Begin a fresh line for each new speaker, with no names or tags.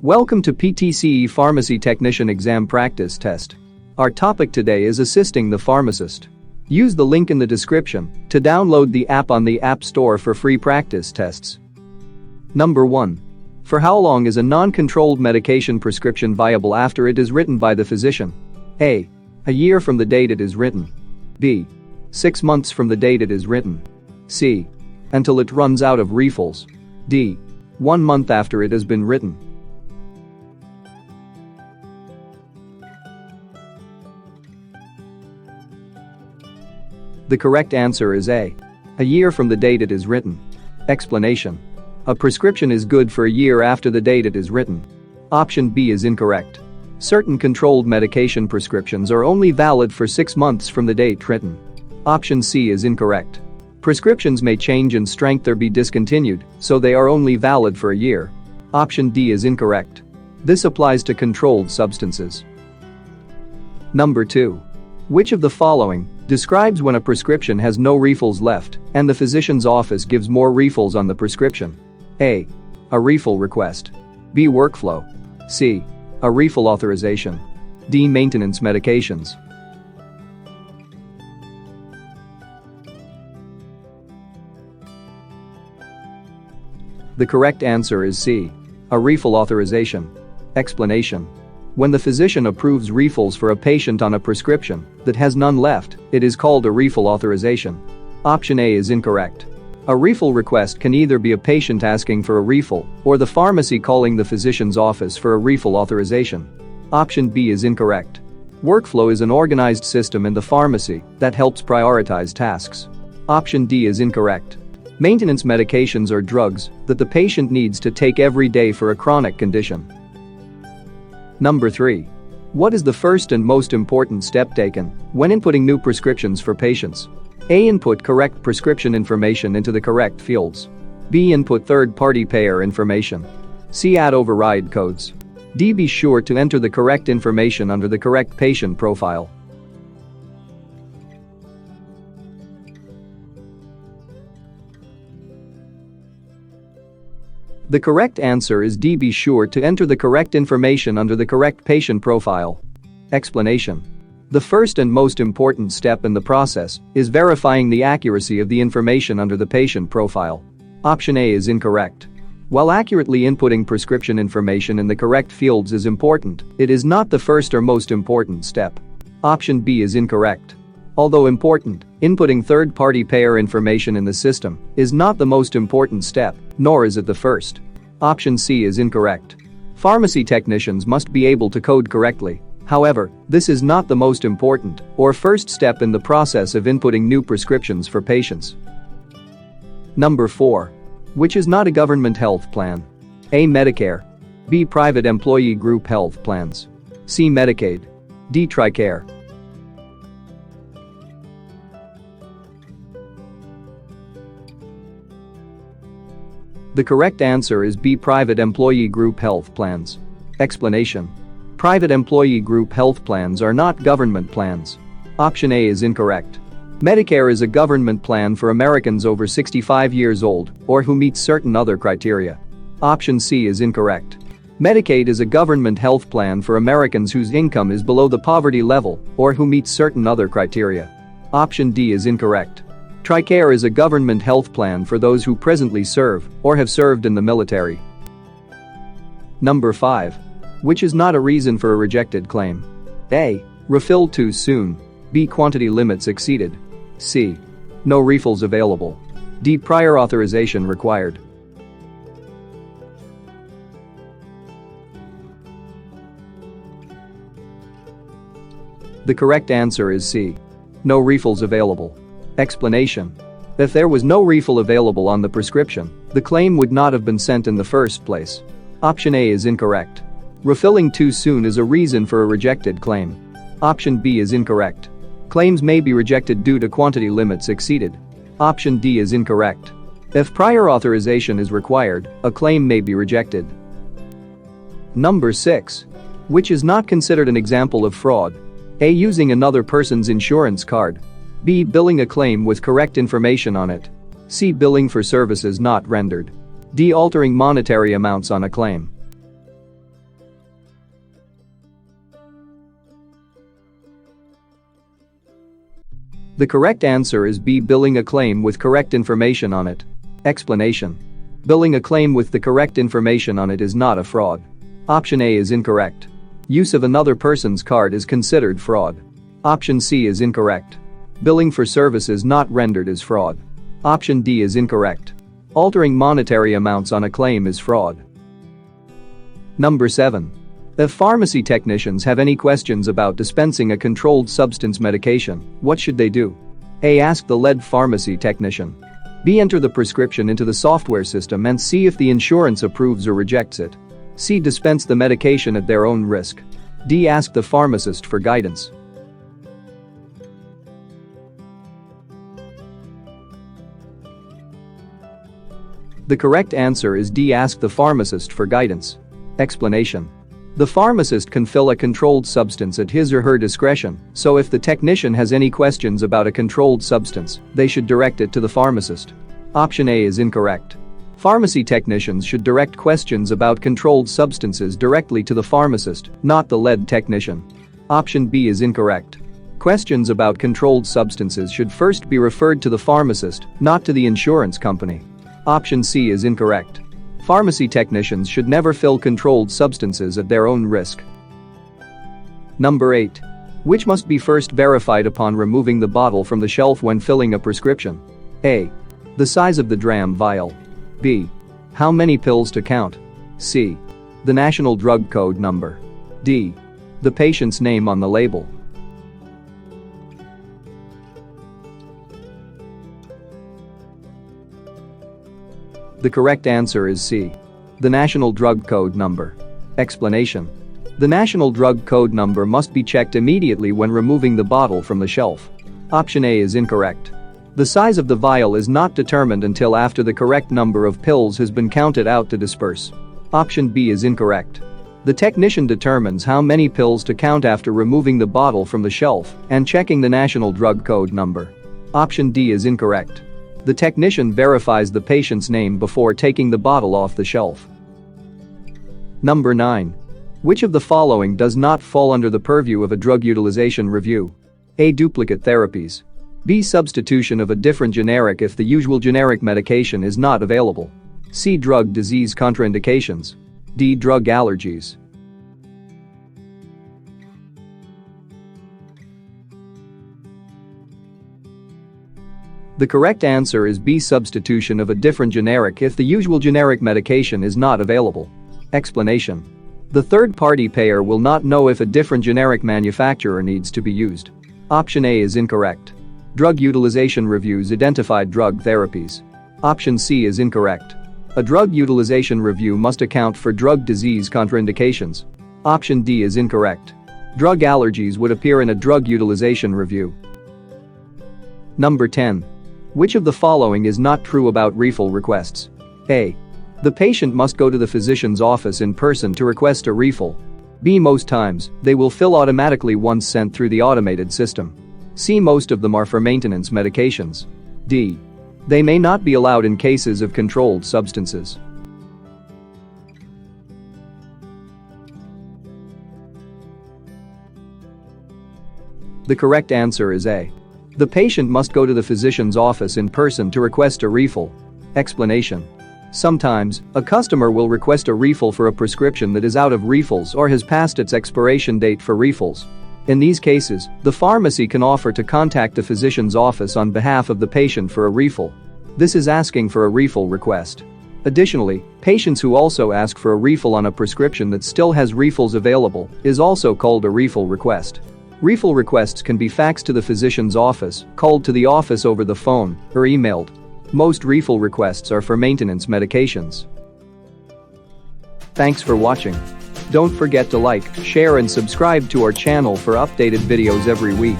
Welcome to PTCE Pharmacy Technician Exam Practice Test. Our topic today is assisting the pharmacist. Use the link in the description to download the app on the App Store for free practice tests. Number 1. For how long is a non-controlled medication prescription viable after it is written by the physician? A. A year from the date it is written. B. 6 months from the date it is written. C. Until it runs out of refills. D. 1 month after it has been written. The correct answer is A. A year from the date it is written. Explanation. A prescription is good for a year after the date it is written. Option B is incorrect. Certain controlled medication prescriptions are only valid for 6 months from the date written. Option C is incorrect. Prescriptions may change in strength or be discontinued, so they are only valid for a year. Option D is incorrect. This applies to controlled substances. Number 2. Which of the following describes when a prescription has no refills left and the physician's office gives more refills on the prescription? A. A refill request. B. Workflow. C. A refill authorization. D. Maintenance medications. The correct answer is C. A refill authorization. Explanation. When the physician approves refills for a patient on a prescription that has none left, it is called a refill authorization. Option A is incorrect. A refill request can either be a patient asking for a refill or the pharmacy calling the physician's office for a refill authorization. Option B is incorrect. Workflow is an organized system in the pharmacy that helps prioritize tasks. Option D is incorrect. Maintenance medications are drugs that the patient needs to take every day for a chronic condition. Number 3. What is the first and most important step taken when inputting new prescriptions for patients? A. Input correct prescription information into the correct fields. B. Input third-party payer information. C. Add override codes. D. Be sure to enter the correct information under the correct patient profile. The correct answer is D. Be sure to enter the correct information under the correct patient profile. Explanation. The first and most important step in the process is verifying the accuracy of the information under the patient profile. Option A is incorrect. While accurately inputting prescription information in the correct fields is important, it is not the first or most important step. Option B is incorrect. Although important, inputting third-party payer information in the system is not the most important step, nor is it the first. Option C is incorrect. Pharmacy technicians must be able to code correctly. However, this is not the most important or first step in the process of inputting new prescriptions for patients. Number 4. Which is not a government health plan? A. Medicare. B. Private employee group health plans. C. Medicaid. D. TRICARE. The correct answer is B. Private employee group health plans. Explanation. Private employee group health plans are not government plans. Option A is incorrect. Medicare is a government plan for Americans over 65 years old or who meet certain other criteria. Option C is incorrect. Medicaid is a government health plan for Americans whose income is below the poverty level or who meet certain other criteria. Option D is incorrect. TRICARE is a government health plan for those who presently serve or have served in the military. Number 5. Which is not a reason for a rejected claim? A. Refill too soon. B. Quantity limits exceeded. C. No refills available. D. Prior authorization required. The correct answer is C. No refills available. Explanation. If there was no refill available on the prescription, the claim would not have been sent in the first place. Option A is incorrect. Refilling too soon is a reason for a rejected claim. Option B is incorrect. Claims may be rejected due to quantity limits exceeded. Option D is incorrect. If prior authorization is required, a claim may be rejected. Number 6. Which is not considered an example of fraud? A. Using another person's insurance card. B. Billing a claim with correct information on it. C. Billing for services not rendered. D. Altering monetary amounts on a claim. The correct answer is B. Billing a claim with correct information on it. Explanation. Billing a claim with the correct information on it is not a fraud. Option A is incorrect. Use of another person's card is considered fraud. Option C is incorrect. Billing for services not rendered is fraud. Option D is incorrect. Altering monetary amounts on a claim is fraud. Number 7. If pharmacy technicians have any questions about dispensing a controlled substance medication, what should they do? A. Ask the lead pharmacy technician. B. Enter the prescription into the software system and see if the insurance approves or rejects it. C. Dispense the medication at their own risk. D. Ask the pharmacist for guidance. The correct answer is D. Ask the pharmacist for guidance. Explanation. The pharmacist can fill a controlled substance at his or her discretion, so if the technician has any questions about a controlled substance, they should direct it to the pharmacist. Option A is incorrect. Pharmacy technicians should direct questions about controlled substances directly to the pharmacist, not the lead technician. Option B is incorrect. Questions about controlled substances should first be referred to the pharmacist, not to the insurance company. Option C is incorrect. Pharmacy technicians should never fill controlled substances at their own risk. Number 8. Which must be first verified upon removing the bottle from the shelf when filling a prescription? A. The size of the dram vial. B. How many pills to count? C. The national drug code number. D. The patient's name on the label. The correct answer is C. The national drug code number. Explanation. The national drug code number must be checked immediately when removing the bottle from the shelf. Option A is incorrect. The size of the vial is not determined until after the correct number of pills has been counted out to disperse. Option B is incorrect. The technician determines how many pills to count after removing the bottle from the shelf and checking the national drug code number. Option D is incorrect. The technician verifies the patient's name before taking the bottle off the shelf. Number 9. Which of the following does not fall under the purview of a drug utilization review? A. Duplicate therapies. B. Substitution of a different generic if the usual generic medication is not available. C. Drug disease contraindications. D. Drug allergies. The correct answer is B. Substitution of a different generic if the usual generic medication is not available. Explanation. The third-party payer will not know if a different generic manufacturer needs to be used. Option A is incorrect. Drug utilization reviews identified drug therapies. Option C is incorrect. A drug utilization review must account for drug disease contraindications. Option D is incorrect. Drug allergies would appear in a drug utilization review. Number 10. Which of the following is not true about refill requests? A. The patient must go to the physician's office in person to request a refill. B. Most times, they will fill automatically once sent through the automated system. C. Most of them are for maintenance medications. D. They may not be allowed in cases of controlled substances. The correct answer is A. The patient must go to the physician's office in person to request a refill. Explanation. Sometimes, a customer will request a refill for a prescription that is out of refills or has passed its expiration date for refills. In these cases, the pharmacy can offer to contact the physician's office on behalf of the patient for a refill. This is asking for a refill request. Additionally, patients who also ask for a refill on a prescription that still has refills available is also called a refill request. Refill requests can be faxed to the physician's office, called to the office over the phone, or emailed. Most refill requests are for maintenance medications. Thanks for watching. Don't forget to like, share and subscribe to our channel for updated videos every week.